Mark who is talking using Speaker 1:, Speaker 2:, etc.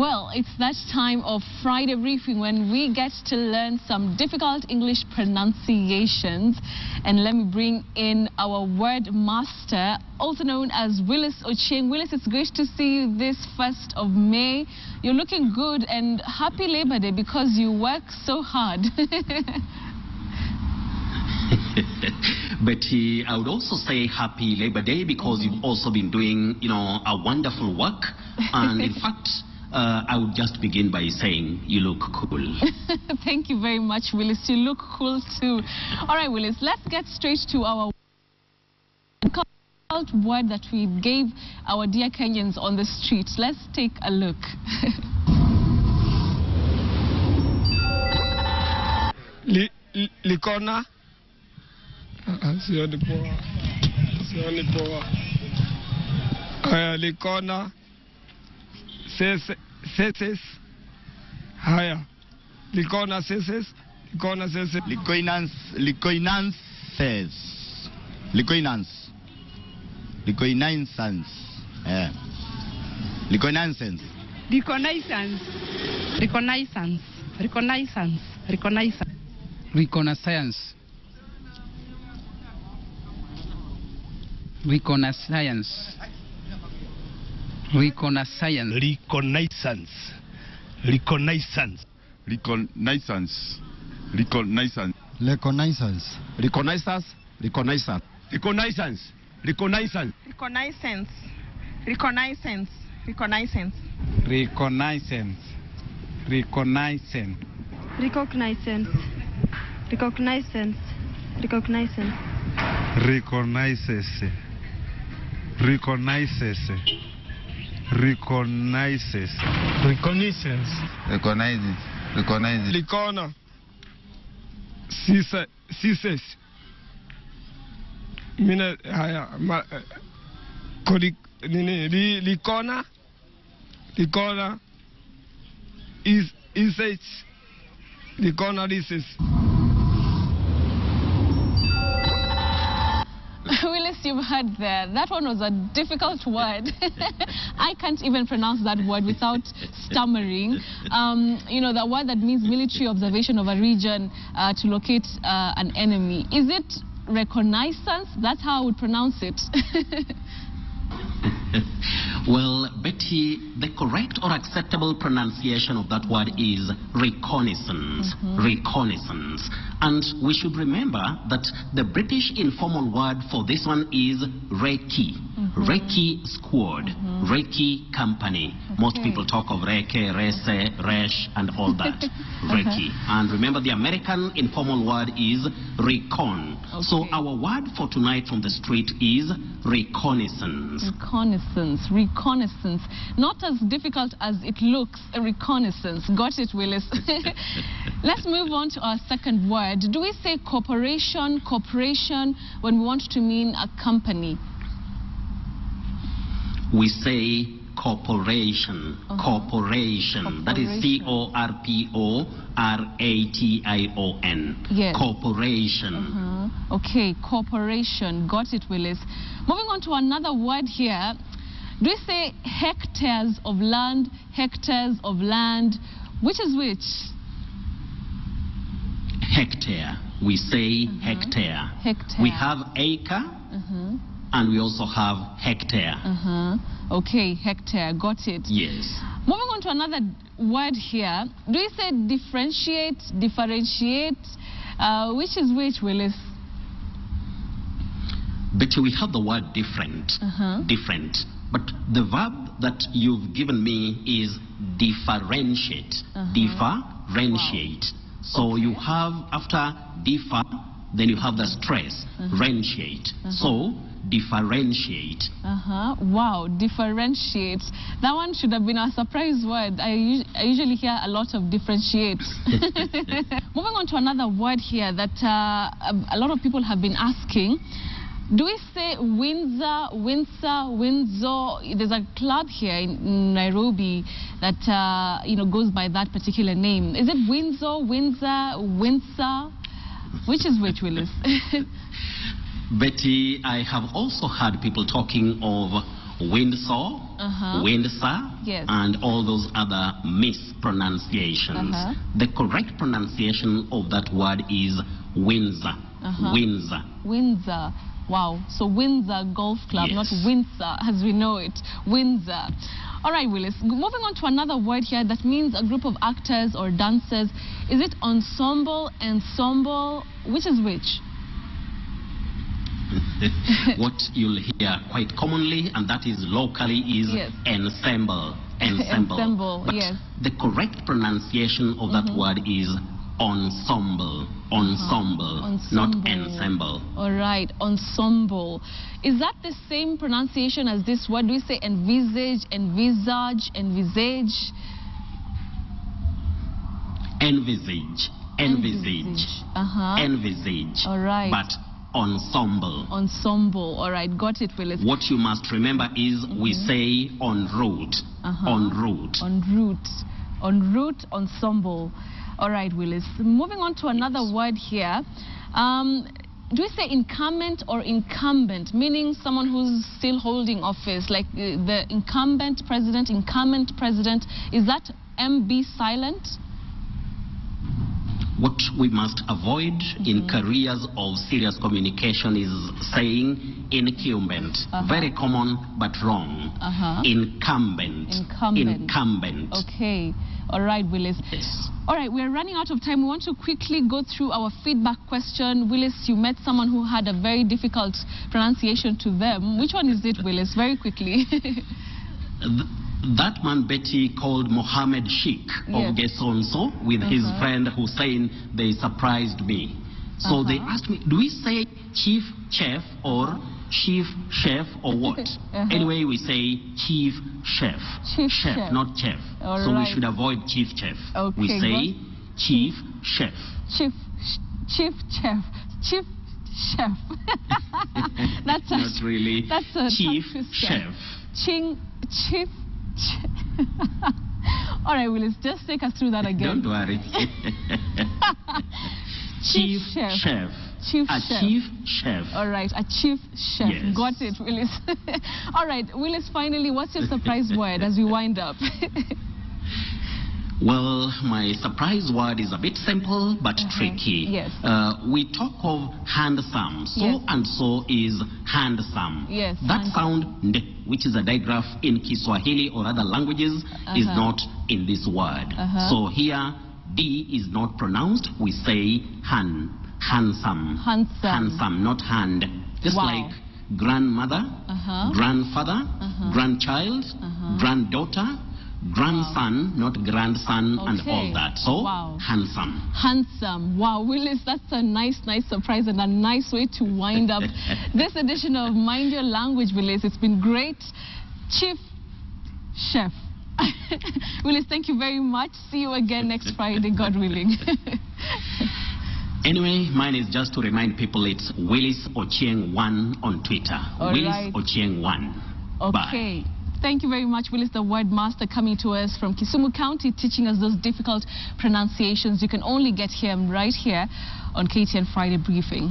Speaker 1: Well, it's that time of Friday briefing when we get to learn some difficult English pronunciations. And let me bring in our word master, also known as Willis Ochieng. Willis, it's great to see you this 1st of May. You're looking good, and happy Labor Day because you work so hard.
Speaker 2: Betty, I would also say happy Labor Day because you've also been doing, a wonderful work. And in fact, I would just begin by saying you look cool.
Speaker 1: Thank you very much, Willis. You look cool too. All right, Willis, let's get straight to our word that we gave our dear Kenyans on the streets. Let's take a look.
Speaker 3: Likona. Sioni poa. Haya, likona. Seses. Haya. Likona seses. Likona seses.
Speaker 4: Reconnaissance.
Speaker 3: Likona. Sises. Mina haya likona is likona is.
Speaker 1: Willis, you've heard there. That one was a difficult word. I can't even pronounce that word without stammering. The word that means military observation of a region to locate an enemy. Is it reconnaissance? That's how I would pronounce it.
Speaker 2: Well, Betty, the correct or acceptable pronunciation of that word is reconnaissance. Reconnaissance. And we should remember that the British informal word for this one is recce. Recce squad. Recce company. Most people talk of recce, rese, resh, and all that. Recce. And remember, the American informal word is recon. So our word for tonight from the street is reconnaissance.
Speaker 1: Reconnaissance. Not as difficult as it looks. A reconnaissance. Got it, Willis? Let's move on to our second word. Do we say corporation when we want to mean a company?
Speaker 2: We say corporation. Corporation. That is corporation.
Speaker 1: Yes.
Speaker 2: Corporation.
Speaker 1: Okay, corporation. Got it, Willis. Moving on to another word here. Do we say hectares of land? Which is which?
Speaker 2: Hectare. We say hectare. We have acre and we also have hectare.
Speaker 1: Okay, hectare. Got it.
Speaker 2: Yes.
Speaker 1: Moving on to another word here. Do we say differentiate? Which is which, Willis?
Speaker 2: Betty, we have the word different. Different. But the verb that you've given me is differentiate. Differentiate. So you have, after differ, then you have the stress, rentiate. So, differentiate.
Speaker 1: Wow, differentiate. That one should have been a surprise word. I usually hear a lot of differentiate. Moving on to another word here that a lot of people have been asking. Do we say Windsor? There's a club here in Nairobi that goes by that particular name. Is it Windsor? Which is which, Willis?
Speaker 2: Betty, I have also heard people talking of Windsor, Windsor,
Speaker 1: yes,
Speaker 2: and all those other mispronunciations. The correct pronunciation of that word is Windsor. Windsor.
Speaker 1: Windsor. Wow. So Windsor Golf Club,
Speaker 2: yes,
Speaker 1: not Windsor as we know it. Windsor. All right, Willis. Moving on to another word here that means a group of actors or dancers. Is it ensemble, ensemble? Which is which?
Speaker 2: What you'll hear quite commonly, and that is locally, is
Speaker 1: yes,
Speaker 2: ensemble. Ensemble.
Speaker 1: Ensemble,
Speaker 2: but
Speaker 1: yes,
Speaker 2: the correct pronunciation of that word is ensemble. Ensemble, not ensemble.
Speaker 1: All right, ensemble. Is that the same pronunciation as this word? Do we say envisage, envisage, envisage?
Speaker 2: Envisage, envisage, envisage.
Speaker 1: All right.
Speaker 2: But ensemble.
Speaker 1: Ensemble. All right, got it, Willis.
Speaker 2: What you must remember is we say en route. En route.
Speaker 1: En route. En route, ensemble. All right, Willis. Moving on to another word here. Do we say incumbent or incumbent, meaning someone who's still holding office, like the incumbent president, is that MB silent?
Speaker 2: What we must avoid in careers of serious communication is saying incumbent. Very common, but wrong. Incumbent. Incumbent.
Speaker 1: Okay. All right, Willis.
Speaker 2: Yes.
Speaker 1: All right, we're running out of time. We want to quickly go through our feedback question. Willis, you met someone who had a very difficult pronunciation to them. Which one is it, Willis? Very quickly.
Speaker 2: That man Betty called Mohammed Sheikh of Gesonso with his friend Hussein. They surprised me. So they asked me, do we say chief chef or chief chef or what? Anyway, we say chief chef. Chef, not chef. So we should avoid chief chef.
Speaker 1: Okay,
Speaker 2: we say chief chef.
Speaker 1: Chief chef. Chief chef. That's a,
Speaker 2: not really.
Speaker 1: That's a
Speaker 2: chief chef.
Speaker 1: Chief. All right, Willis, just take us through that again.
Speaker 2: Don't worry. Chief chef.
Speaker 1: Chief
Speaker 2: a
Speaker 1: chef.
Speaker 2: Chief chef.
Speaker 1: All right, a chief chef.
Speaker 2: Yes.
Speaker 1: Got it, Willis. All right, Willis, finally, what's your surprise word as we wind up?
Speaker 2: Well, my surprise word is a bit simple but tricky.
Speaker 1: Yes.
Speaker 2: We talk of handsome. So and so is handsome.
Speaker 1: Yes.
Speaker 2: That sound "nd," which is a digraph in Kiswahili or other languages, is not in this word. So here, D is not pronounced. We say handsome. Handsome, not hand. Just like grandmother, grandfather, grandchild, granddaughter, grandson, not grandson, and all that. So, handsome.
Speaker 1: Handsome. Wow, Willis, that's a nice surprise and a nice way to wind up this edition of Mind Your Language, Willis. It's been great. Chief Chef. Willis, thank you very much. See you again next Friday, God willing.
Speaker 2: Anyway, mine is just to remind people it's Willis Ochieng1 on Twitter. Willis Ochieng1.
Speaker 1: Okay.
Speaker 2: Bye.
Speaker 1: Thank you very much, Willis, the word master, coming to us from Kisumu County, teaching us those difficult pronunciations you can only get here right here on KTN Friday Briefing.